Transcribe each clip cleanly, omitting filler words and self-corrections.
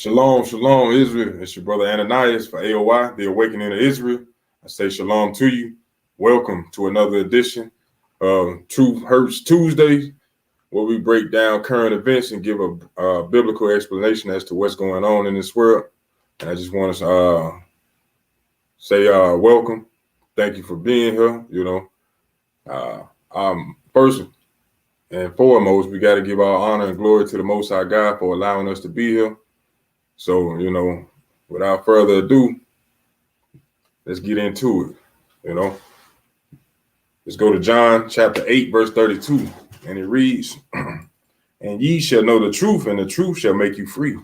Shalom, shalom, Israel. It's your brother Ananias for A.O.I, the Awakening of Israel. I say shalom to you. Welcome to another edition of Truth Hurts Tuesdays, where we break down current events and give a biblical explanation as to what's going on in this world. And I just want to say welcome. Thank you for being here. First and foremost, we got to give our honor and glory to the Most High God for allowing us to be here. So, without further ado, let's get into it. Let's go to John chapter 8, verse 32. And it reads, and ye shall know the truth, and the truth shall make you free.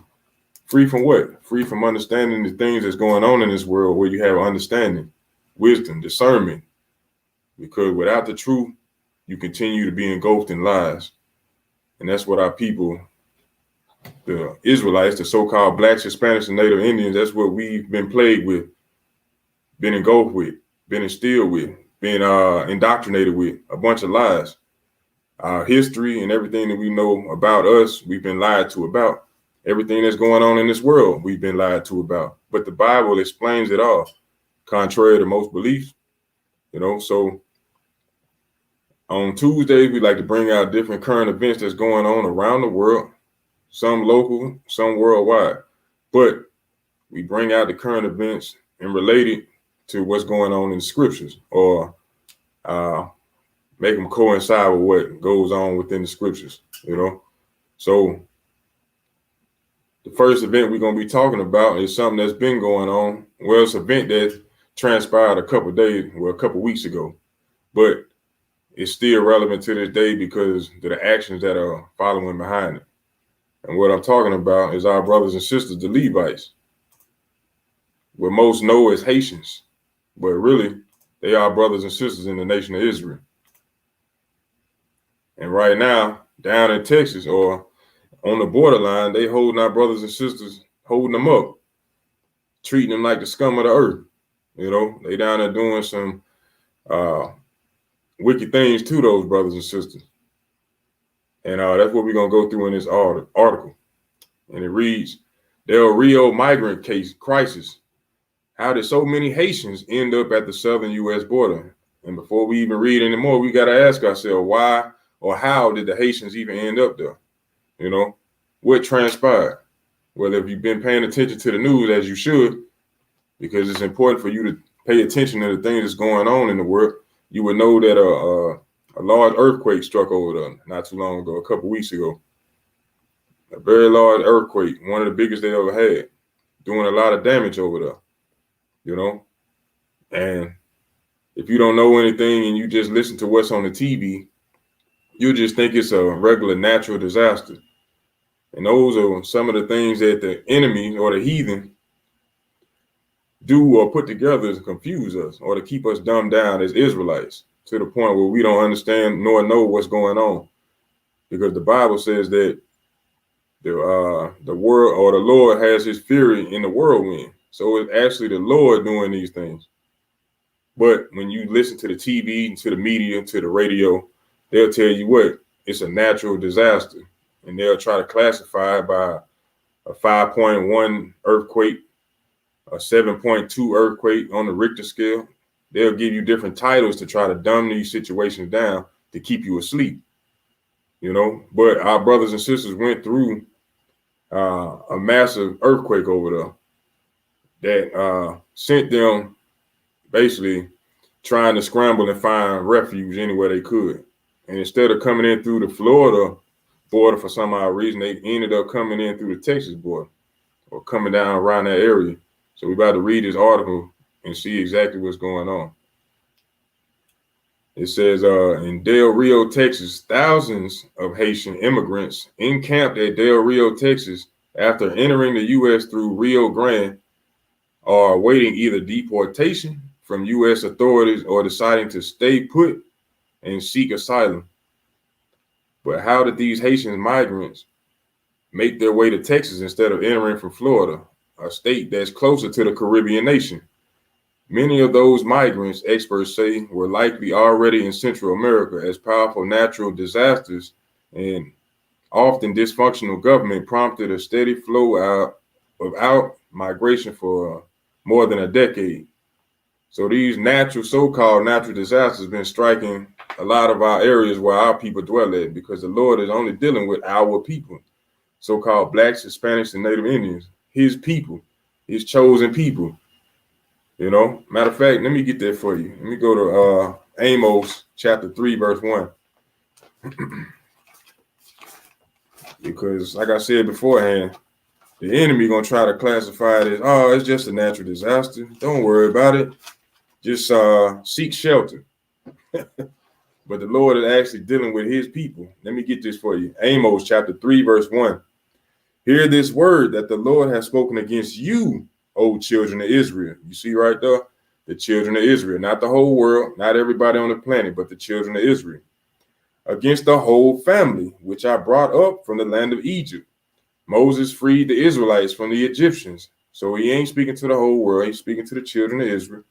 Free from what? Free from understanding the things that's going on in this world where you have understanding, wisdom, discernment. Because without the truth, you continue to be engulfed in lies. And that's what our people, the Israelites, the so-called blacks, Hispanics, and Native Indians, that's what we've been plagued with, been engulfed with, been instilled with, been indoctrinated with a bunch of lies. Our history and everything that we know about us, we've been lied to about. Everything that's going on in this world, we've been lied to about. But the Bible explains it all, contrary to most beliefs. So on Tuesdays, we like to bring out different current events that's going on around the world, some local, some worldwide. But we bring out the current events and relate it to what's going on in the scriptures, or make them coincide with what goes on within the scriptures, So the first event we're going to be talking about is something that's been going on. Well, it's an event that transpired a couple weeks ago, but it's still relevant to this day because of the actions that are following behind it. And what I'm talking about is our brothers and sisters, the Levites, what most know as Haitians, but really they are brothers and sisters in the nation of Israel. And right now, down in Texas or on the borderline, they holding our brothers and sisters, holding them up, treating them like the scum of the earth. They down there doing some wicked things to those brothers and sisters. And that's what we're going to go through in this article. And it reads, Del Rio migrant case crisis. How did so many Haitians end up at the southern U.S. border? And before we even read anymore, we got to ask ourselves, why or how did the Haitians even end up there? What transpired? Well, if you've been paying attention to the news, as you should, because it's important for you to pay attention to the things that's going on in the world, you would know that a large earthquake struck over there not too long ago, a couple weeks ago. A very large earthquake, one of the biggest they ever had, doing a lot of damage over there, And if you don't know anything and you just listen to what's on the TV, you just think it's a regular natural disaster. And those are some of the things that the enemy or the heathen do or put together to confuse us or to keep us dumbed down as Israelites to the point where we don't understand nor know what's going on. Because the Bible says that the world or the Lord has his fury in the whirlwind. So it's actually the Lord doing these things. But when you listen to the TV, to the media, to the radio, they'll tell you what, it's a natural disaster. And they'll try to classify it by a 5.1 earthquake, a 7.2 earthquake on the Richter scale. They'll give you different titles to try to dumb these situations down to keep you asleep, But our brothers and sisters went through a massive earthquake over there that sent them basically trying to scramble and find refuge anywhere they could. And instead of coming in through the Florida border for some odd reason, they ended up coming in through the Texas border or coming down around that area. So we're about to read this article and see exactly what's going on. It says in Del Rio, Texas, thousands of Haitian immigrants encamped at Del Rio, Texas, after entering the U.S. through Rio Grande are awaiting either deportation from U.S. authorities or deciding to stay put and seek asylum. But how did these Haitian migrants make their way to Texas instead of entering from Florida, a state that's closer to the Caribbean nation? Many of those migrants, experts say, were likely already in Central America as powerful natural disasters and often dysfunctional government prompted a steady flow out without migration for more than a decade. So these so-called natural disasters have been striking a lot of our areas where our people dwell at, because the Lord is only dealing with our people, so-called blacks, Hispanics, and Native Indians, his people, his chosen people. Matter of fact, let me get that for you. Let me go to Amos chapter 3, verse 1. Because like I said beforehand, the enemy gonna try to classify it as, oh, it's just a natural disaster. Don't worry about it. Just seek shelter. But the Lord is actually dealing with his people. Let me get this for you. Amos chapter 3, verse 1. Hear this word that the Lord has spoken against you, O children of Israel. You see right there? The children of Israel, not the whole world, not everybody on the planet, but the children of Israel. Against the whole family, which I brought up from the land of Egypt. Moses freed the Israelites from the Egyptians. So he ain't speaking to the whole world. He's speaking to the children of Israel.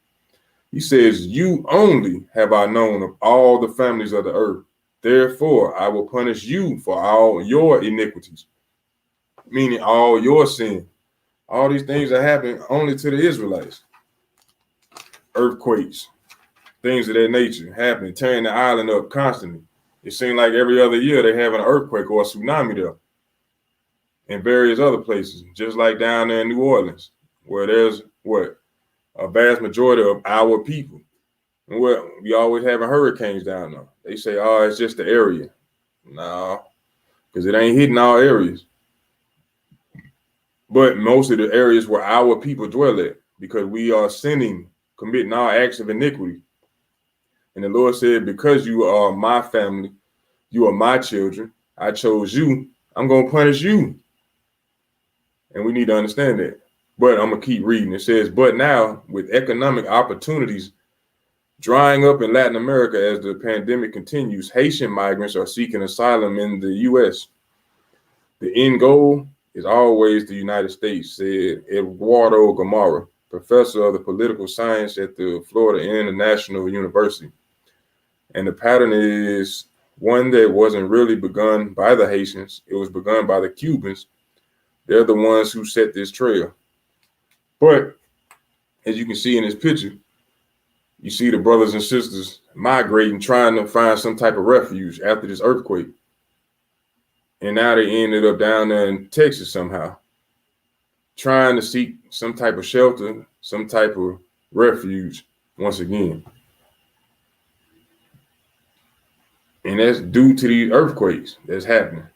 He says, you only have I known of all the families of the earth. Therefore, I will punish you for all your iniquities, meaning all your sin. All these things that happen only to the Israelites. Earthquakes, things of that nature happen, tearing the island up constantly. It seems like every other year they have an earthquake or a tsunami there. In various other places, just like down there in New Orleans, where there's a vast majority of our people. And we always having hurricanes down there. They say, oh, it's just the area. No, because it ain't hitting all areas. But most of the areas where our people dwell at, because we are sinning, committing our acts of iniquity. And the Lord said, because you are my family, you are my children, I chose you, I'm going to punish you. And we need to understand that. But I'm going to keep reading. It says, but now with economic opportunities drying up in Latin America as the pandemic continues, Haitian migrants are seeking asylum in the U.S. The end goal is always the United States, said Eduardo Gamara, professor of the political science at the Florida International University. And the pattern is one that wasn't really begun by the Haitians. It was begun by the Cubans. They're the ones who set this trail. But as you can see in this picture, you see the brothers and sisters migrating, trying to find some type of refuge after this earthquake. And now they ended up down there in Texas somehow, trying to seek some type of shelter, some type of refuge once again. And that's due to these earthquakes that's happening.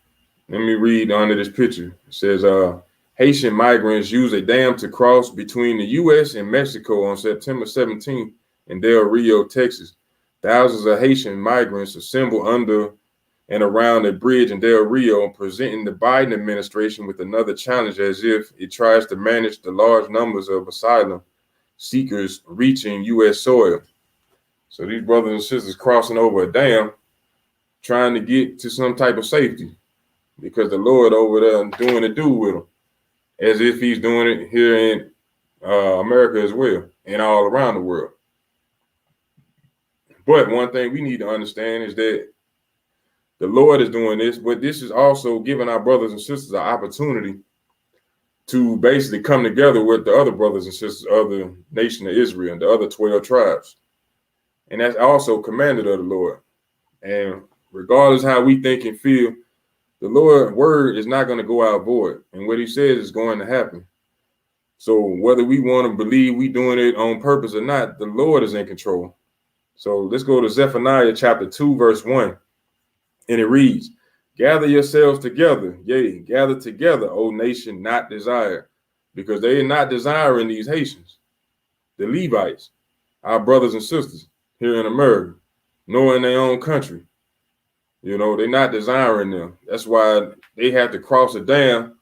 Let me read under this picture. It says, Haitian migrants use a dam to cross between the U.S. and Mexico on September 17th in Del Rio, Texas. Thousands of Haitian migrants assembled under and around a bridge in Del Rio, presenting the Biden administration with another challenge as if it tries to manage the large numbers of asylum seekers reaching U.S. soil. So these brothers and sisters crossing over a dam, trying to get to some type of safety, because the Lord over there doing the do with them, as if he's doing it here in America as well, and all around the world. But one thing we need to understand is that the Lord is doing this, but this is also giving our brothers and sisters an opportunity to basically come together with the other brothers and sisters of the nation of Israel and the other 12 tribes. And that's also commanded of the Lord. And regardless how we think and feel, the Lord's word is not going to go out void. And what he says is going to happen. So whether we want to believe we doing it on purpose or not, the Lord is in control. So let's go to Zephaniah chapter 2, verse 1. And it reads, gather yourselves together, yea, gather together, O nation not desired, because they are not desiring these Haitians, the Levites, our brothers and sisters here in America, nor in their own country. You know, they're not desiring them. That's why they have to cross a dam,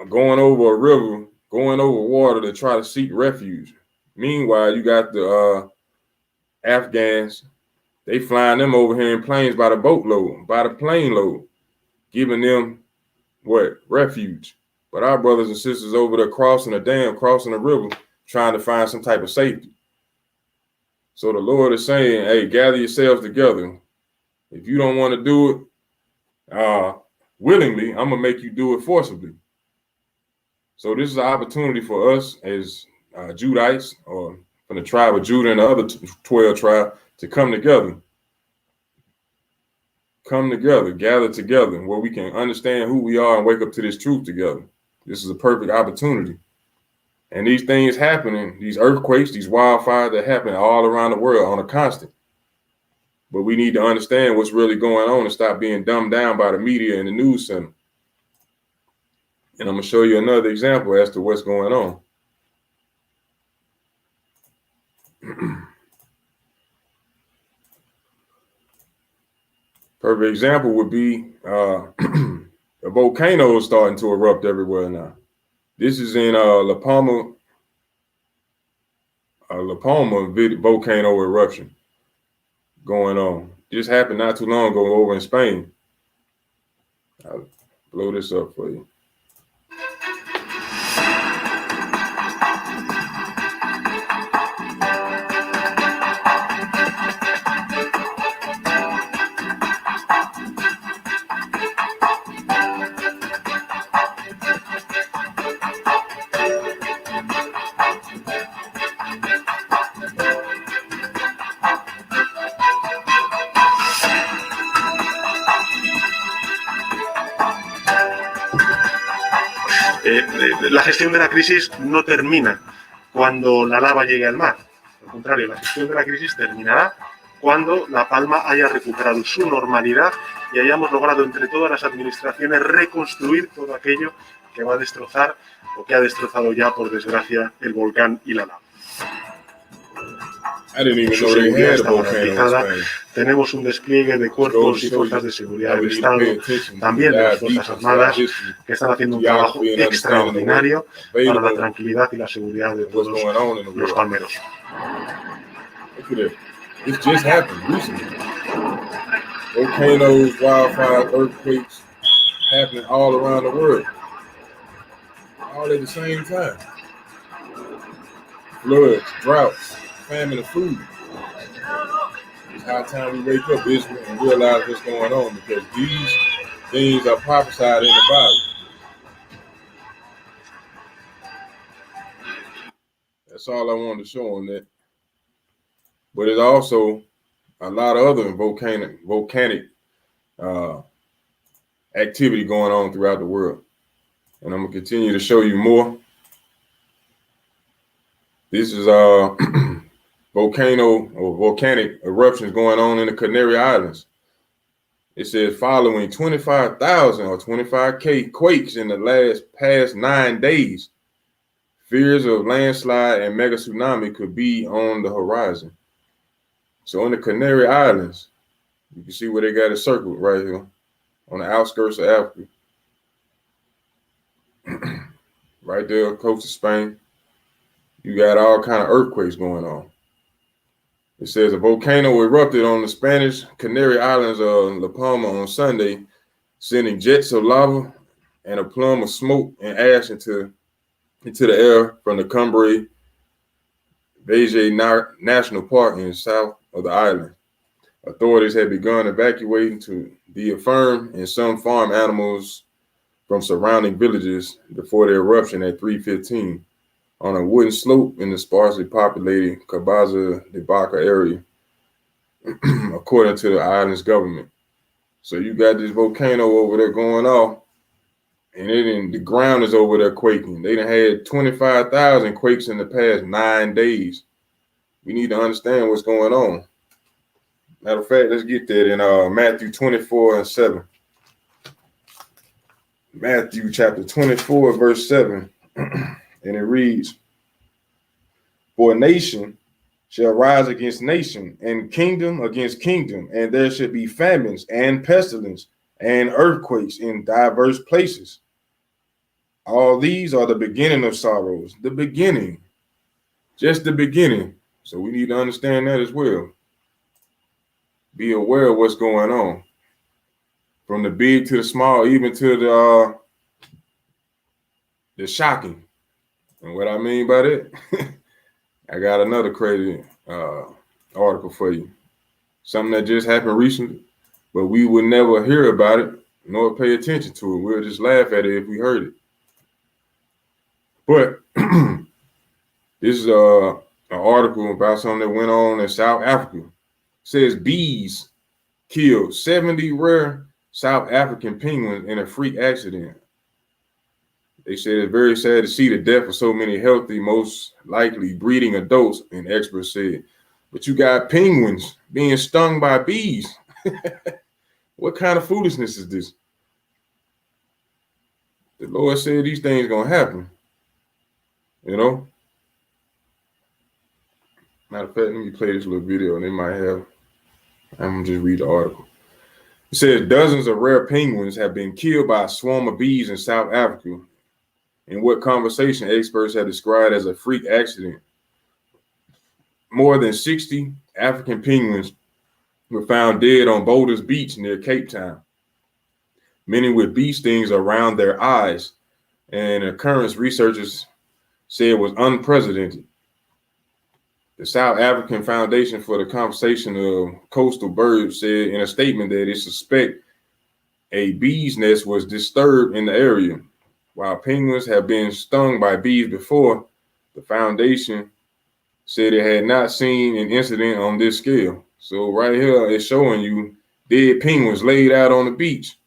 going over a river, going over water to try to seek refuge. Meanwhile, you got the Afghans. They flying them over here in planes by the boatload, by the plane load, giving them refuge. But our brothers and sisters over there crossing a dam, crossing a river, trying to find some type of safety. So the Lord is saying, hey, gather yourselves together. If you don't want to do it willingly, I'm going to make you do it forcibly. So this is an opportunity for us as Judites, or from the tribe of Judah and the other 12 tribes, to come together, gather together, where we can understand who we are and wake up to this truth together. This is a perfect opportunity. And these things happening, these earthquakes, these wildfires that happen all around the world on a constant. But we need to understand what's really going on and stop being dumbed down by the media and the news center. And I'm going to show you another example as to what's going on. Perfect example would be a volcano is starting to erupt everywhere now. This is in La Palma volcano eruption going on. This happened not too long ago over in Spain. I'll blow this up for you. La gestión de la crisis no termina cuando la lava llegue al mar. Al contrario, la gestión de la crisis terminará cuando La Palma haya recuperado su normalidad y hayamos logrado entre todas las administraciones reconstruir todo aquello que va a destrozar o que ha destrozado ya, por desgracia, el volcán y la lava. Su seguridad está garantizada. Tenemos un despliegue de cuerpos y fuerzas de seguridad del Estado, también de las Fuerzas Armadas, que están haciendo un trabajo extraordinario para la tranquilidad y la seguridad de todos los palmeros. This just happened recently. Volcanoes, wildfires, earthquakes happening all around the world, all at the same time. Floods, droughts, famine of food. It's high time we wake up, Israel, and realize what's going on, because these things are prophesied in the Bible. That's all I wanted to show on that. But there's also a lot of other volcanic activity going on throughout the world. And I'm going to continue to show you more. This is volcanic eruptions going on in the Canary Islands. It says following 25,000 or 25K quakes in the past 9 days, fears of landslide and mega tsunami could be on the horizon. So in the Canary Islands, you can see where they got it circled right here on the outskirts of Africa. Right there, coast of Spain. You got all kind of earthquakes going on. It says a volcano erupted on the Spanish Canary Islands of La Palma on Sunday, sending jets of lava and a plume of smoke and ash into the air from the Cumbre Vieja National Park in the south of the island. Authorities had begun evacuating to the affirmed and some farm animals from surrounding villages before the eruption at 3:15 on a wooden slope in the sparsely populated Cabaza de Baca area, according to the island's government. So you got this volcano over there going off, and the ground is over there quaking. They done had 25,000 quakes in the past 9 days. We need to understand what's going on. Matter of fact, let's get that in Matthew 24:7. Matthew chapter 24, verse 7. And it reads, "For nation shall rise against nation, and kingdom against kingdom, and there shall be famines and pestilence and earthquakes in diverse places. All these are the beginning of sorrows." The beginning. Just the beginning. So we need to understand that as well. Be aware of what's going on. From the big to the small, even to the shocking. And what I mean by that, I got another crazy article for you. Something that just happened recently, but we would never hear about it nor pay attention to it. We'll just laugh at it if we heard it. But this is an article about something that went on in South Africa. It says bees killed 70 rare South African penguins in a freak accident. They said it's very sad to see the death of so many healthy, most likely breeding adults, an expert said. But you got penguins being stung by bees. What kind of foolishness is this? The Lord said these things gonna happen. You know? Matter of fact, let me play this little video and they might have. I'm gonna just read the article. It says dozens of rare penguins have been killed by a swarm of bees in South Africa in what conservation experts have described as a freak accident. More than 60 African penguins were found dead on Boulders Beach near Cape Town, many with bee stings around their eyes. And occurrence researchers said was unprecedented. The South African Foundation for the Conservation of Coastal Birds said in a statement that it suspects a bee's nest was disturbed in the area. While penguins have been stung by bees before, the foundation said it had not seen an incident on this scale. So right here, it's showing you dead penguins laid out on the beach.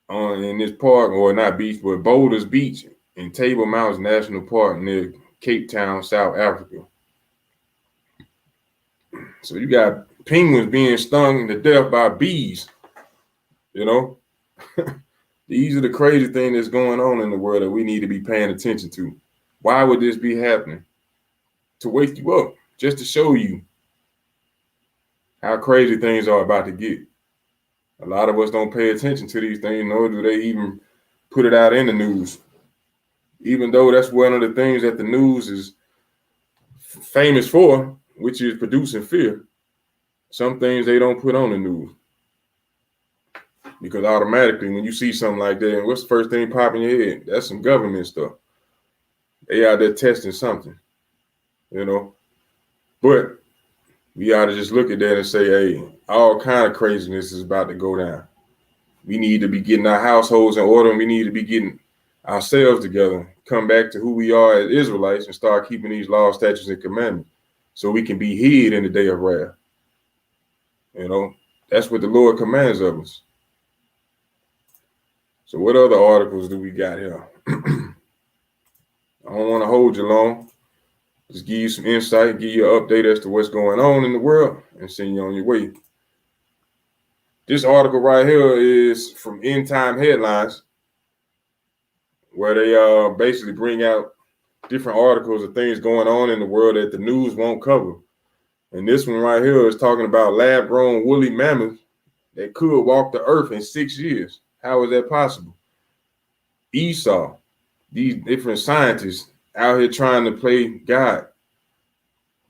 In this park, or not beach, but Boulders Beach in Table Mountains National Park near Cape Town, South Africa. So you got penguins being stung to death by bees. You know, these are the crazy things that's going on in the world that we need to be paying attention to. Why would this be happening? To wake you up, just to show you how crazy things are about to get. A lot of us don't pay attention to these things, nor do they even put it out in the news. Even though that's one of the things that the news is famous for, which is producing fear, some things they don't put on the news. Because automatically, when you see something like that, what's the first thing pop in your head? That's some government stuff. They out there testing something, you know. But we ought to just look at that and say, hey, all kind of craziness is about to go down. We need to be getting our households in order, and we need to be getting ourselves together, come back to who we are as Israelites and start keeping these laws, statutes, and commandments so we can be hid in the day of wrath. You know, that's what the Lord commands of us. So what other articles do we got here? I don't want to hold you long. Just give you some insight, give you an update as to what's going on in the world, and send you on your way. This article right here is from End Time Headlines, where they basically bring out different articles of things going on in the world that the news won't cover. And this one right here is talking about lab-grown woolly mammoths that could walk the earth in 6 years. How is that possible? Esau, these different scientists out here trying to play God.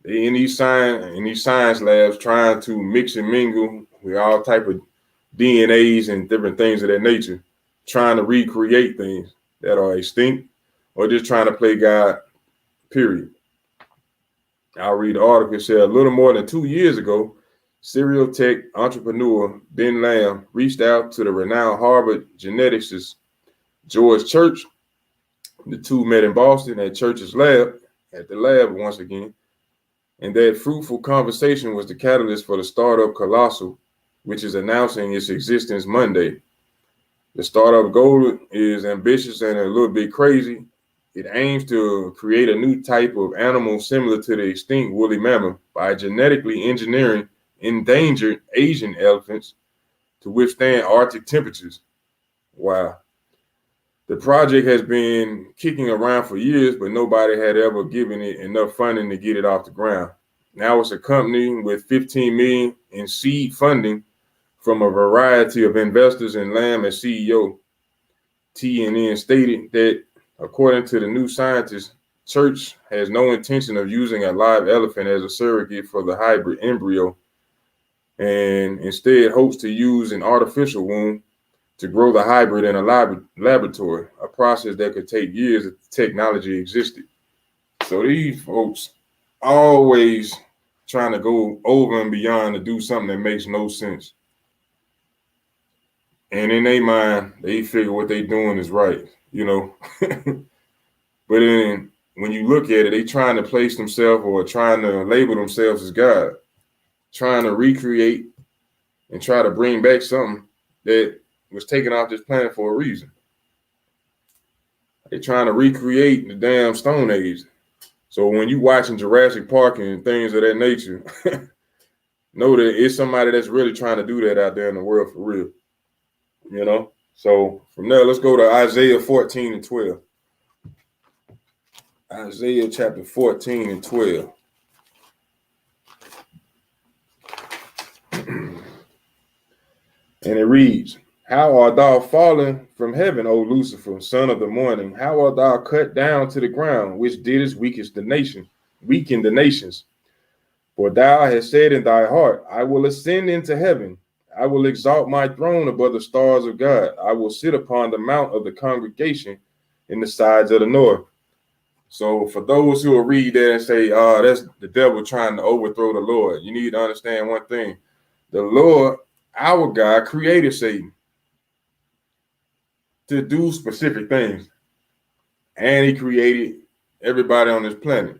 They in these science labs trying to mix and mingle with all type of DNAs and different things of that nature, trying to recreate things that are extinct or just trying to play God, period. I'll read the article. It said a little more than 2 years ago, serial tech entrepreneur Ben Lamb reached out to the renowned Harvard geneticist George Church. The two met in Boston at Church's lab, once again. And that fruitful conversation was the catalyst for the startup Colossal, which is announcing its existence Monday. The startup goal is ambitious and a little bit crazy. It aims to create a new type of animal similar to the extinct woolly mammoth by genetically engineering endangered Asian elephants to withstand Arctic temperatures. Wow. The project has been kicking around for years, but nobody had ever given it enough funding to get it off the ground. Now it's a company with $15 million in seed funding from a variety of investors, and Lamb as CEO. TNN stated that, according to the New Scientist, Church has no intention of using a live elephant as a surrogate for the hybrid embryo, and instead hopes to use an artificial womb to grow the hybrid in a laboratory, a process that could take years if the technology existed. So these folks always trying to go over and beyond to do something that makes no sense. And in their mind, they figure what they doing is right, you know. But then when you look at it, they trying to place themselves or trying to label themselves as God, trying to recreate and try to bring back something that was taken off this planet for a reason. They're trying to recreate the damn Stone Age. So when you watching Jurassic Park and things of that nature, know that it's somebody that's really trying to do that out there in the world for real. You know? So from there, let's go to Isaiah 14 and 12. Isaiah chapter 14 and 12. And it reads, How art thou fallen from heaven, O Lucifer, son of the morning? How art thou cut down to the ground, which didst weaken the nations? For thou hast said in thy heart, I will ascend into heaven. I will exalt my throne above the stars of God. I will sit upon the mount of the congregation in the sides of the north. So for those who will read that and say, that's the devil trying to overthrow the Lord, you need to understand one thing. The Lord, our God, created Satan to do specific things. And he created everybody on this planet.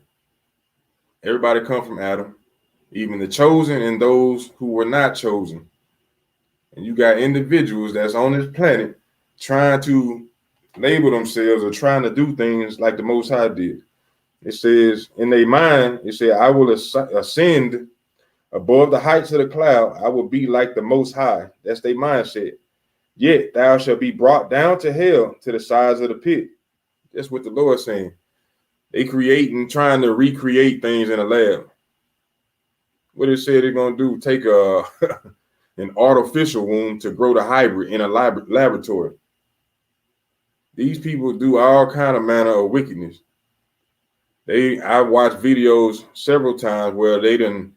Everybody come from Adam, even the chosen and those who were not chosen. And you got individuals that's on this planet trying to label themselves or trying to do things like the Most High did. It says in their mind, it said, I will ascend above the heights of the cloud. I will be like the Most High. That's their mindset. Yet thou shalt be brought down to hell, to the sides of the pit. That's what the Lord's saying. They creating, trying to recreate things in a lab. What it said they're going to do, take an artificial womb to grow the hybrid in a laboratory. These people do all kind of manner of wickedness. I watched videos several times where they done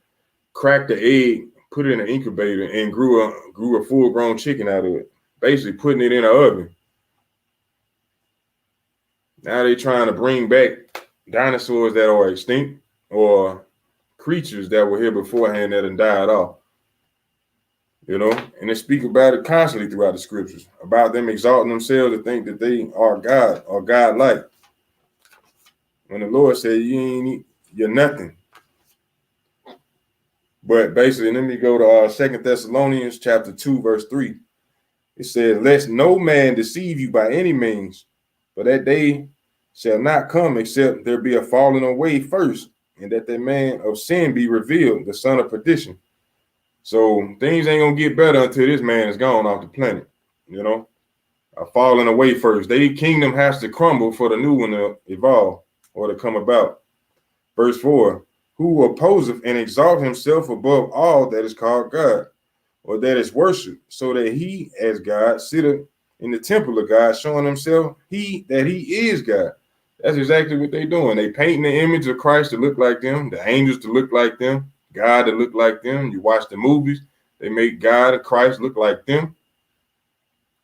cracked the egg, put it in an incubator, and grew a full-grown chicken out of it. Basically putting it in an oven. Now they trying to bring back dinosaurs that are extinct or creatures that were here beforehand that had died off. You know, and they speak about it constantly throughout the scriptures, about them exalting themselves to think that they are God or God-like. When the Lord said, you're nothing. But basically, let me go to 2 Thessalonians chapter 2, verse 3. It says, Lest no man deceive you by any means, for that day shall not come except there be a falling away first, and that the man of sin be revealed, the son of perdition. So things ain't gonna get better until this man is gone off the planet, you know, falling away first. Their kingdom has to crumble for the new one to evolve or to come about. Verse 4, who opposeth and exalt himself above all that is called God, or that is worshipped, so that he as God sitteth in the temple of God, showing himself that he is God. That's exactly what they're doing. They painting the image of Christ to look like them, the angels to look like them, God to look like them. You watch the movies, they make God and Christ look like them.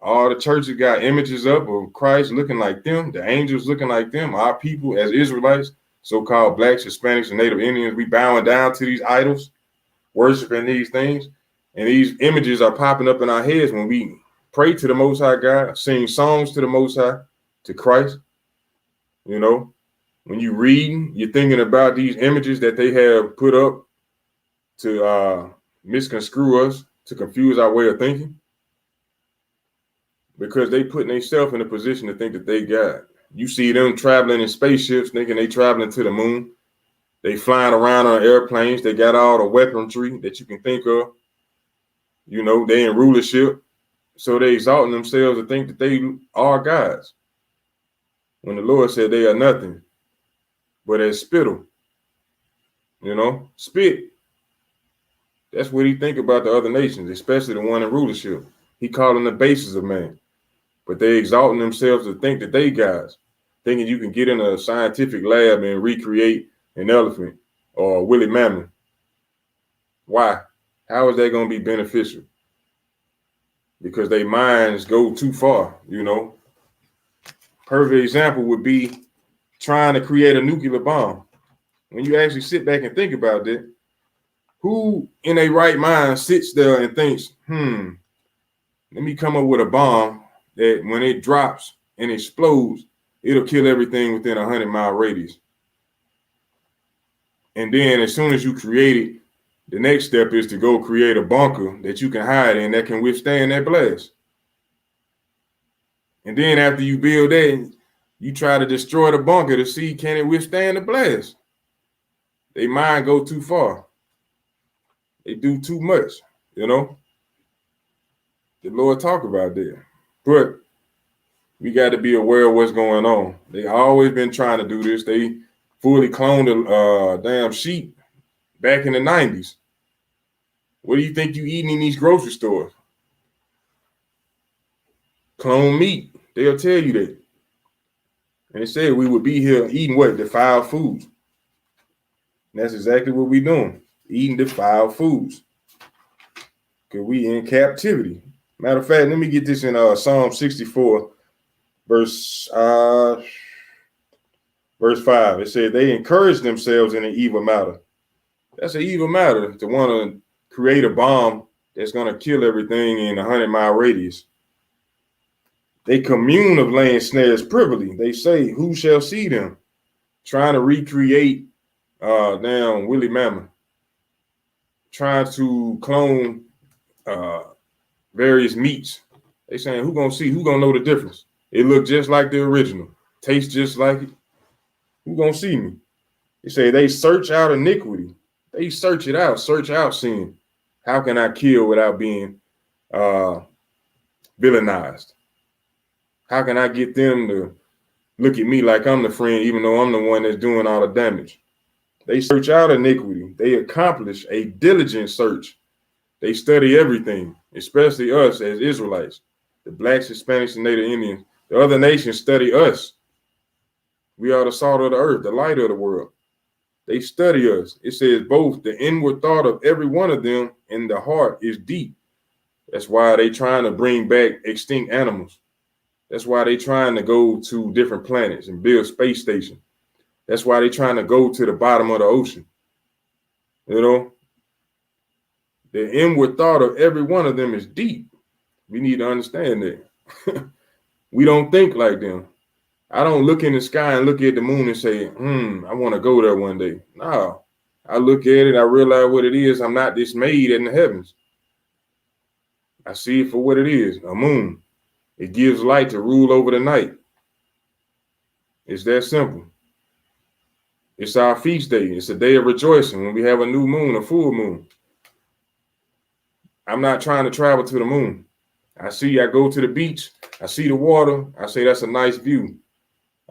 All the churches got images up of Christ looking like them, the angels looking like them. Our people as Israelites, so-called blacks, Hispanics, and Native Indians, we bowing down to these idols, worshiping these things. And these images are popping up in our heads when we pray to the Most High God, sing songs to the Most High, to Christ. You know, when you read, you're thinking about these images that they have put up to misconstrue us, to confuse our way of thinking, because they putting themselves in a position to think that they God. You see them traveling in spaceships, thinking they traveling to the moon. They flying around on airplanes. They got all the weaponry that you can think of. You know, they in rulership. So they exalting themselves to think that they are gods. When the Lord said they are nothing but as spittle. You know, spit. That's what he think about the other nations, especially the one in rulership. He calling the basis of man. But they exalting themselves to think that they gods, thinking you can get in a scientific lab and recreate an elephant or a woolly mammoth. Why? How is that going to be beneficial? Because their minds go too far, you know. Perfect example would be trying to create a nuclear bomb. When you actually sit back and think about it, who in a right mind sits there and thinks, let me come up with a bomb that when it drops and explodes, it'll kill everything within a 100-mile radius. And then as soon as you create it, the next step is to go create a bunker that you can hide in that can withstand that blast. And then after you build that, you try to destroy the bunker to see can it withstand the blast. They mind go too far. They do too much, you know. The Lord talk about that. But we got to be aware of what's going on. They always been trying to do this. They fully cloned a damn sheep back in the 90s. What do you think you eating in these grocery stores? Clone meat. They'll tell you that. And they said we would be here eating what? Defiled foods. And that's exactly what we're doing. Eating defiled foods. Because we in captivity. Matter of fact, let me get this in Psalm 64, verse 5. It said they encourage themselves in an evil matter. That's an evil matter to want to create a bomb that's going to kill everything in a 100-mile radius. They commune of laying snares privily. They say, who shall see them? Trying to recreate damn Willie Mammoth. Trying to clone various meats. They saying, who gonna see? Who gonna know the difference? It look just like the original. Tastes just like it. Who gonna see me? They say they search out iniquity. They search it out. Search out sin. How can I kill without being villainized? How can I get them to look at me like I'm the friend, even though I'm the one that's doing all the damage? They search out iniquity. They accomplish a diligent search. They study everything, especially us as Israelites, the blacks, Hispanics, and Native Indians. The other nations study us. We are the salt of the earth, the light of the world. They study us. It says both the inward thought of every one of them and the heart is deep. That's why they trying to bring back extinct animals. That's why they trying to go to different planets and build space stations. That's why they trying to go to the bottom of the ocean. You know, the inward thought of every one of them is deep. We need to understand that. We don't think like them. I don't look in the sky and look at the moon and say, I want to go there one day. No, I look at it. I realize what it is. I'm not dismayed in the heavens. I see it for what it is, a moon. It gives light to rule over the night. It's that simple. It's our feast day. It's a day of rejoicing when we have a new moon, a full moon. I'm not trying to travel to the moon. I go to the beach. I see the water. I say, that's a nice view.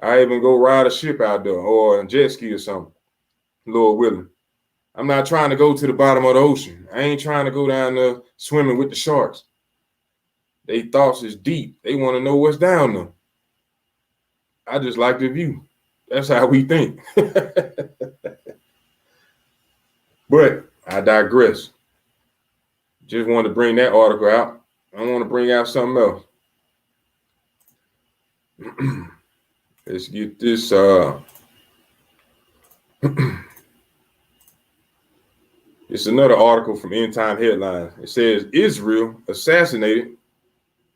I even go ride a ship out there or a jet ski or something, Lord willing. I'm not trying to go to the bottom of the ocean. I ain't trying to go down there swimming with the sharks. Their thoughts is deep. They want to know what's down there. I just like the view. That's how we think. But I digress. Just wanted to bring that article out. I want to bring out something else. Let's get this. It's another article from End Time Headlines. It says Israel assassinated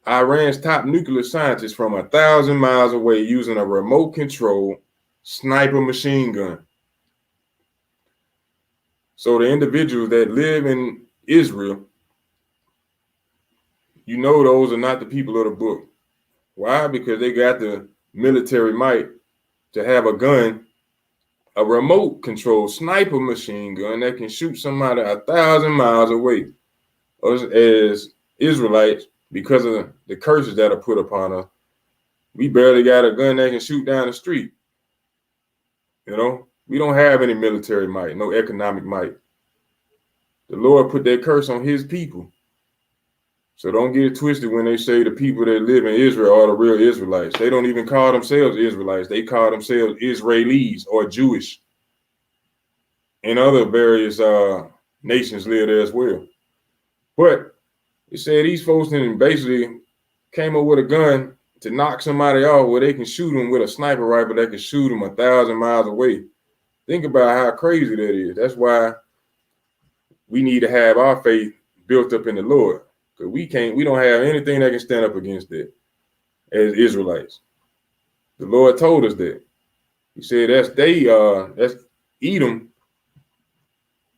Iran's top nuclear scientist from 1,000 miles away using a remote control sniper machine gun. So the individuals that live in Israel, you know, those are not the people of the book. Why? Because they got the military might to have a gun, a remote control sniper machine gun that can shoot somebody 1,000 miles away. Us as Israelites, because of the curses that are put upon us, we barely got a gun that can shoot down the street. You know, we don't have any military might, no economic might. The Lord put that curse on his people. So don't get it twisted when they say the people that live in Israel are the real Israelites. They don't even call themselves Israelites. They call themselves Israelis or Jewish. And other various nations live there as well. But it said these folks then basically came up with a gun to knock somebody off where they can shoot them with a sniper rifle that can shoot them 1,000 miles away. Think about how crazy that is. That's why we need to have our faith built up in the Lord. Because we don't have anything that can stand up against that as Israelites. The Lord told us that. He said that's Edom,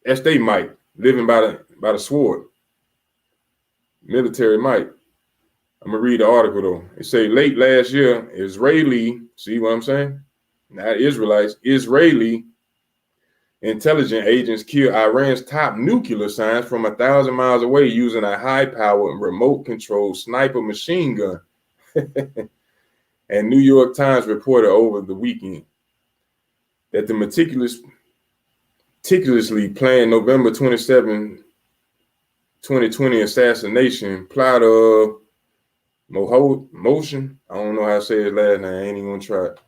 that's they might, living by the sword, military might. I'm gonna read the article though. It say late last year, Israeli, see what I'm saying? Not Israelites, Israeli intelligence agents killed Iran's top nuclear science from 1,000 miles away using a high-powered remote-controlled sniper machine gun. And New York Times reported over the weekend that the meticulously planned November 27, 2020 assassination plot of Motion, I don't know how to say his last name, I ain't even gonna try it,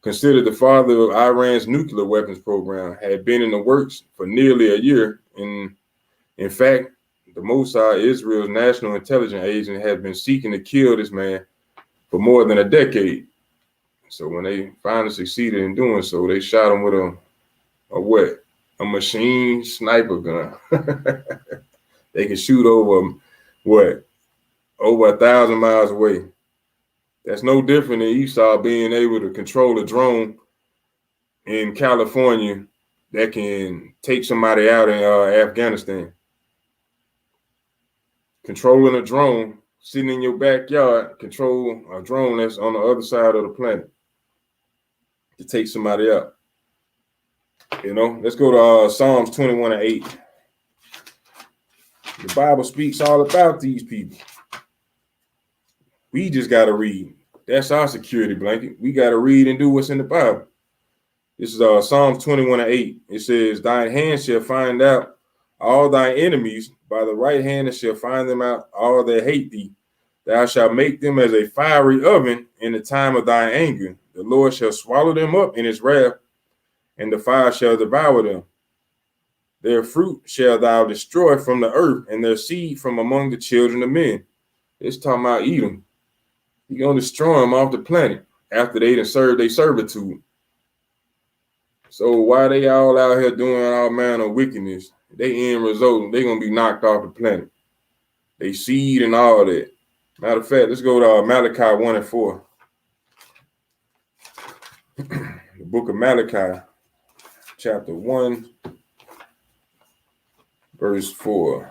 considered the father of Iran's nuclear weapons program, had been in the works for nearly a year. In fact, the Mossad, Israel's national intelligence agent, has been seeking to kill this man for more than a decade. So when they finally succeeded in doing so, they shot him with a machine sniper gun. They can shoot over over 1,000 miles away. That's no different than Esau being able to control a drone in California that can take somebody out in Afghanistan. Controlling a drone, sitting in your backyard, control a drone that's on the other side of the planet to take somebody out. Let's go to Psalms 21:8. The Bible speaks all about these people. We just got to read. That's our security blanket. We got to read and do what's in the Bible. This is Psalms 21:8. It says, thine hand shall find out all thy enemies, by the right hand and shall find them out all that hate thee. Thou shalt make them as a fiery oven in the time of thine anger. The Lord shall swallow them up in his wrath, and the fire shall devour them. Their fruit shall thou destroy from the earth, and their seed from among the children of men. It's talking about Edom. You're going to destroy them off the planet after they done served their servitude. So why they all out here doing all manner of wickedness, they end result, they're going to be knocked off the planet. They seed and all that. Matter of fact, let's go to Malachi 1:4. The book of Malachi, chapter 1, verse 4.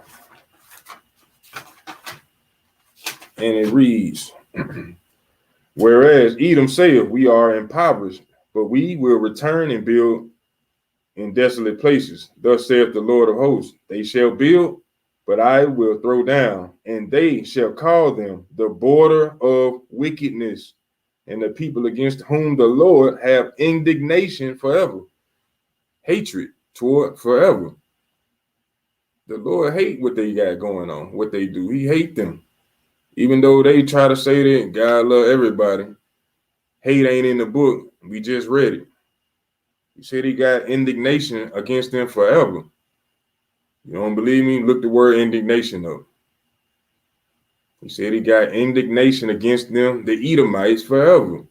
And it reads, whereas Edom saith, we are impoverished, but we will return and build in desolate places. Thus saith the Lord of hosts, they shall build, but I will throw down, and they shall call them the border of wickedness, and the people against whom the Lord have indignation forever, hatred toward forever. The Lord hate what they got going on, what they do. He hate them. Even though they try to say that God love everybody, hate ain't in the book. We just read it. He said he got indignation against them forever. You don't believe me? Look the word indignation up. He said he got indignation against them, the Edomites, forever.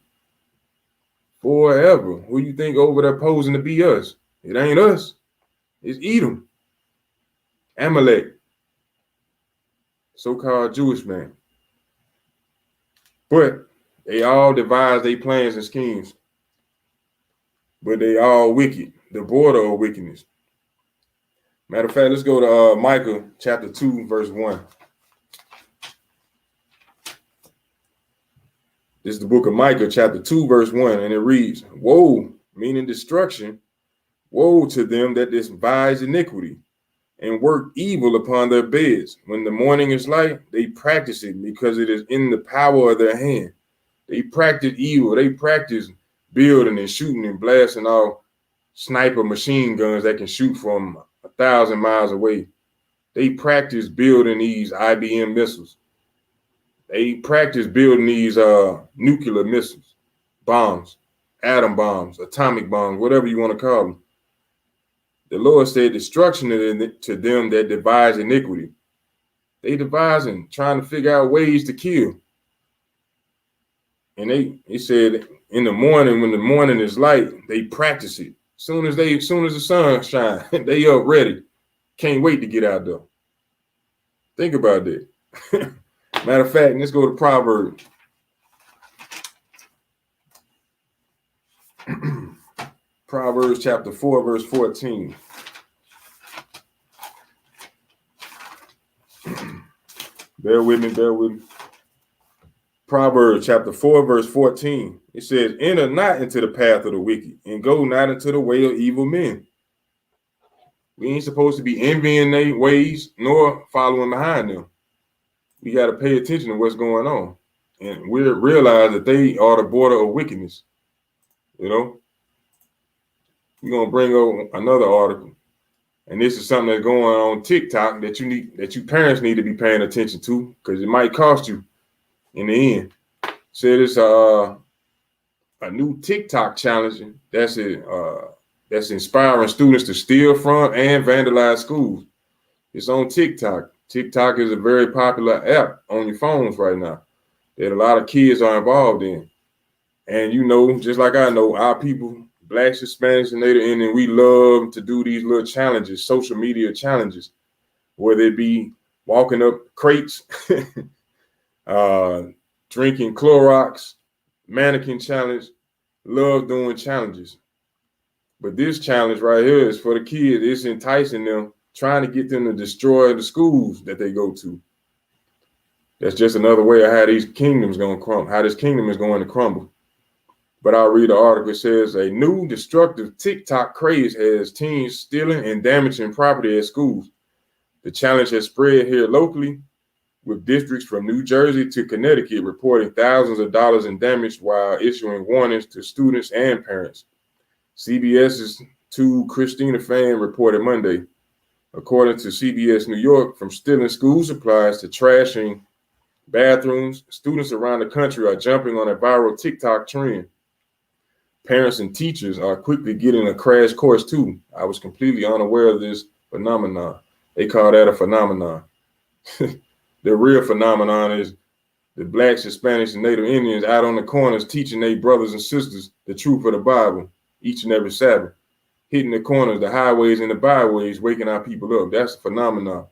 Forever. Who you think over there posing to be us? It ain't us. It's Edom. Amalek. So-called Jewish man. But they all devise their plans and schemes. But they all wicked. The border of wickedness. Matter of fact, let's go to Micah chapter 2, verse 1. This is the book of Micah chapter 2, verse 1, and it reads, woe, meaning destruction, woe to them that devise iniquity and work evil upon their beds. When the morning is light, they practice it because it is in the power of their hand. They practice evil. They practice building and shooting and blasting off sniper machine guns that can shoot from 1,000 miles away. They practice building these IBM missiles. They practice building these nuclear missiles, bombs, atom bombs, atomic bombs, whatever you want to call them. The Lord said destruction to them that devise iniquity. They devising, trying to figure out ways to kill. And he said in the morning, when the morning is light, they practice it. Soon as the sun shines, they up ready. Can't wait to get out there. Think about that. Matter of fact, let's go to Proverbs. Proverbs chapter 4, verse 14. Bear with me. Proverbs chapter 4, verse 14. It says, enter not into the path of the wicked, and go not into the way of evil men. We ain't supposed to be envying their ways, nor following behind them. We got to pay attention to what's going on. And we realize that they are the border of wickedness. You know, we're going to bring up another article. And this is something that's going on TikTok that you parents need to be paying attention to, because it might cost you in the end. Said it's a new TikTok challenge that's inspiring students to steal from and vandalize schools. It's on TikTok. TikTok is a very popular app on your phones right now that a lot of kids are involved in. And you know, just like I know, our people, Blacks, Hispanics, and Native Indian, we love to do these little challenges, social media challenges, whether it be walking up crates, drinking Clorox, mannequin challenge. Love doing challenges. But this challenge right here is for the kids. It's enticing them, trying to get them to destroy the schools that they go to. That's just another way of how these kingdoms going to crumble, how this kingdom is going to crumble. But I'll read the article. It says, a new destructive TikTok craze has teens stealing and damaging property at schools. The challenge has spread here locally, with districts from New Jersey to Connecticut reporting thousands of dollars in damage while issuing warnings to students and parents. CBS's 2 Christina Fan reported Monday. According to CBS New York, from stealing school supplies to trashing bathrooms, students around the country are jumping on a viral TikTok trend. Parents and teachers are quickly getting a crash course too. I was completely unaware of this phenomenon. They call that a phenomenon. The real phenomenon is the Blacks, Hispanics, and Native Indians out on the corners teaching their brothers and sisters the truth of the Bible each and every Sabbath, hitting the corners, the highways, and the byways, waking our people up. That's a phenomenon.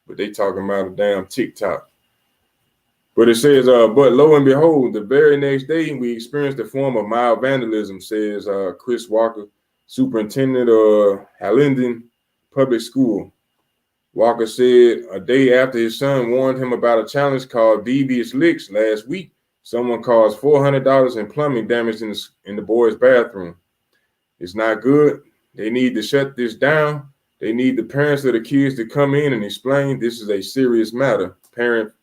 But they talking about a damn TikTok. But it says, but lo and behold, the very next day, we experienced a form of mild vandalism, says Chris Walker, superintendent of Hallandon Public School. Walker said a day after his son warned him about a challenge called Devious Licks last week, someone caused $400 in plumbing damage in the boys' bathroom. It's not good. They need to shut this down. They need the parents of the kids to come in and explain this is a serious matter. Parent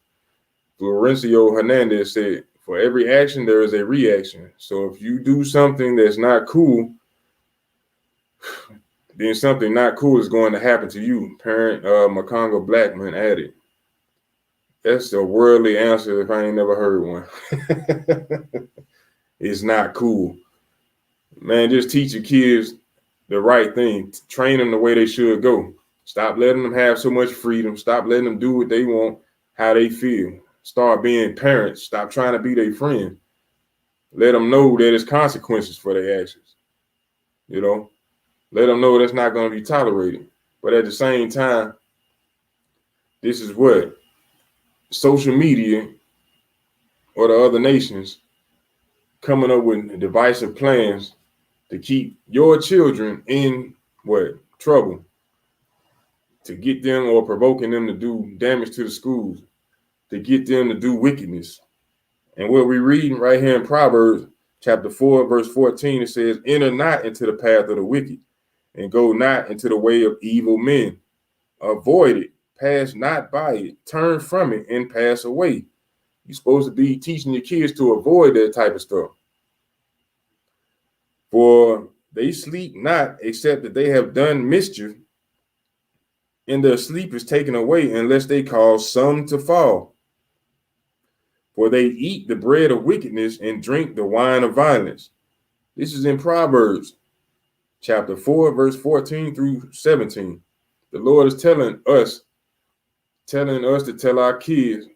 Florencio Hernandez said, for every action, there is a reaction. So if you do something that's not cool, then something not cool is going to happen to you. Parent Makonga Blackman added. That's a worldly answer if I ain't never heard one. It's not cool. Man, just teach your kids the right thing. Train them the way they should go. Stop letting them have so much freedom. Stop letting them do what they want, how they feel. Start being parents. Stop trying to be their friend. Let them know that there's consequences for their actions. You know, let them know that's not going to be tolerated. But at the same time, this is what social media or the other nations coming up with divisive plans to keep your children in what? Trouble. To get them or provoking them to do damage to the schools, to get them to do wickedness. And what we're reading right here in Proverbs chapter 4, verse 14, it says, enter not into the path of the wicked, and go not into the way of evil men. Avoid it, pass not by it, turn from it, and pass away. You're supposed to be teaching your kids to avoid that type of stuff. For they sleep not, except that they have done mischief, and their sleep is taken away, unless they cause some to fall. For they eat the bread of wickedness and drink the wine of violence. This is in Proverbs chapter 4, verse 14 through 17. The Lord is telling us to tell our kids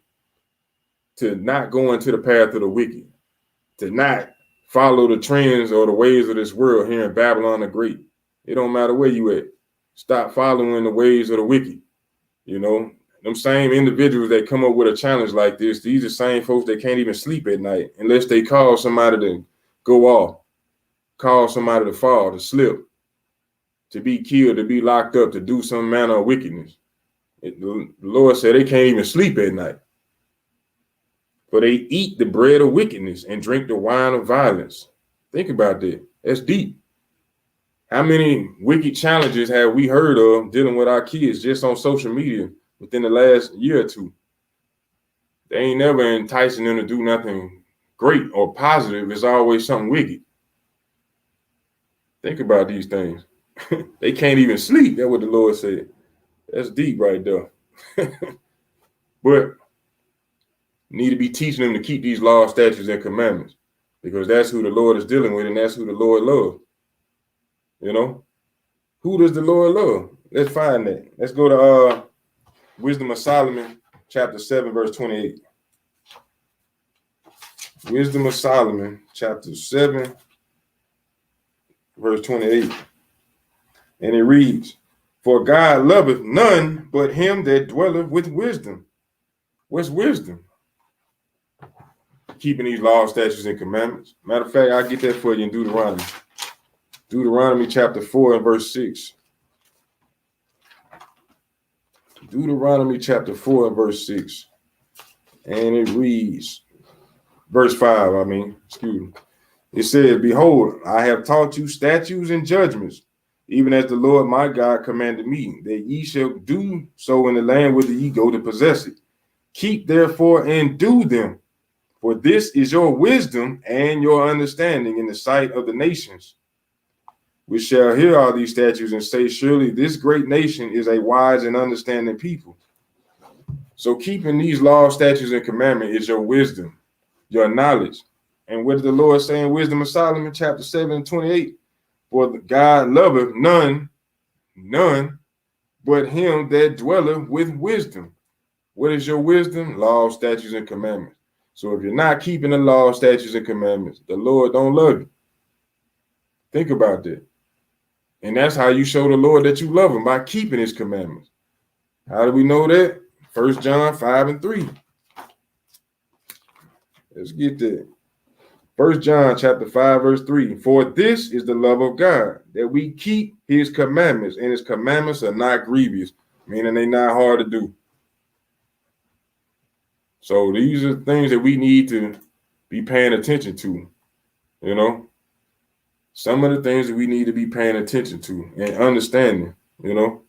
to not go into the path of the wicked, to not follow the trends or the ways of this world here in Babylon the Great. It don't matter where you at. Stop following the ways of the wicked. You know, them same individuals that come up with a challenge like this, these are the same folks that can't even sleep at night unless they call somebody to go off, call somebody to fall, to slip, to be killed, to be locked up, to do some manner of wickedness. The Lord said they can't even sleep at night. For they eat the bread of wickedness and drink the wine of violence. Think about that. That's deep. How many wicked challenges have we heard of dealing with our kids just on social media within the last year or two? They ain't never enticing them to do nothing great or positive. It's always something wicked. Think about these things. They can't even sleep. That's what the Lord said. That's deep right there. But need to be teaching them to keep these laws, statutes, and commandments, because that's who the Lord is dealing with, and that's who the Lord loves. You know, who does the Lord love? Let's find that. Let's go to Wisdom of Solomon, chapter 7, verse 28. Wisdom of Solomon, chapter 7, verse 28. And it reads, "For God loveth none but him that dwelleth with wisdom." What's wisdom? Keeping these laws, statutes, and commandments. Matter of fact, I'll get that for you in Deuteronomy. Deuteronomy chapter 4 and verse 6. Deuteronomy chapter 4 and verse 6. And it reads, verse 5, excuse me. It says, "Behold, I have taught you statutes and judgments, even as the Lord my God commanded me, that ye shall do so in the land whither ye go to possess it. Keep therefore and do them, for this is your wisdom and your understanding in the sight of the nations, which shall hear all these statutes and say, surely this great nation is a wise and understanding people." So keeping these laws, statutes, and commandments is your wisdom, your knowledge. And what did the Lord say in Wisdom of Solomon, chapter 7 and 28? "For God loveth none but him that dwelleth with wisdom." What is your wisdom? Laws, statutes, and commandments. So if you're not keeping the laws, statutes, and commandments, the Lord don't love you. Think about that. And that's how you show the Lord that you love him, by keeping his commandments. How do we know that? 1 John 5 and 3. Let's get that. 1 John chapter 5, verse 3. "For this is the love of God, that we keep his commandments, and his commandments are not grievous," meaning they're not hard to do. So these are things that we need to be paying attention to, you know. Some of the things that we need to be paying attention to and understanding, you know.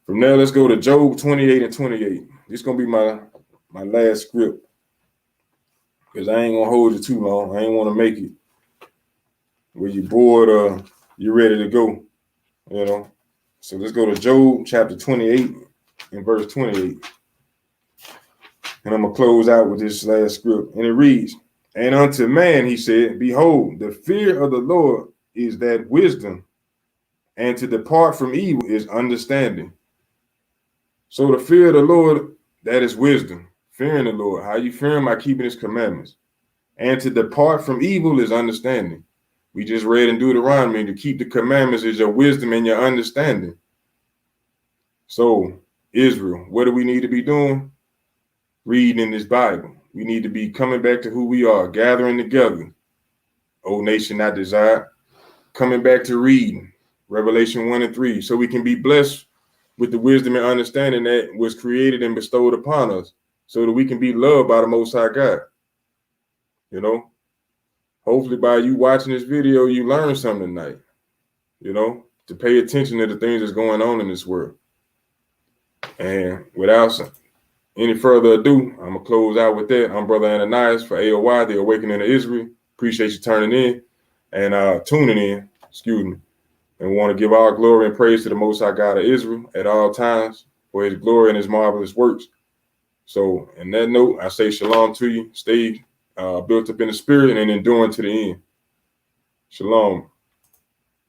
From there, let's go to Job 28 and 28. This is going to be my last script, because I ain't going to hold you too long. I ain't want to make it where you're bored or you're ready to go, you know. So let's go to Job chapter 28 and verse 28. And I'm going to close out with this last script. And it reads, "And unto man he said, behold, the fear of the Lord is that wisdom, and to depart from evil is understanding." So the fear of the Lord, that is wisdom. Fearing the Lord. How you fear him? By keeping his commandments. And to depart from evil is understanding. We just read in Deuteronomy, to keep the commandments is your wisdom and your understanding. So Israel, what do we need to be doing? Reading in this Bible. We need to be coming back to who we are, gathering together. O nation not desired. Coming back to reading Revelation 1 and 3, so we can be blessed with the wisdom and understanding that was created and bestowed upon us, so that we can be loved by the Most High God. You know, hopefully by you watching this video, you learn something tonight, you know, to pay attention to the things that's going on in this world. And without any further ado, I'm going to close out with that. I'm Brother Ananias for A.O.I, the Awakening of Israel. Appreciate you turning in and tuning in, and we want to give all glory and praise to the Most High God of Israel at all times for his glory and his marvelous works. So in that note, I say shalom to you. Stay built up in the spirit and enduring to the end. Shalom.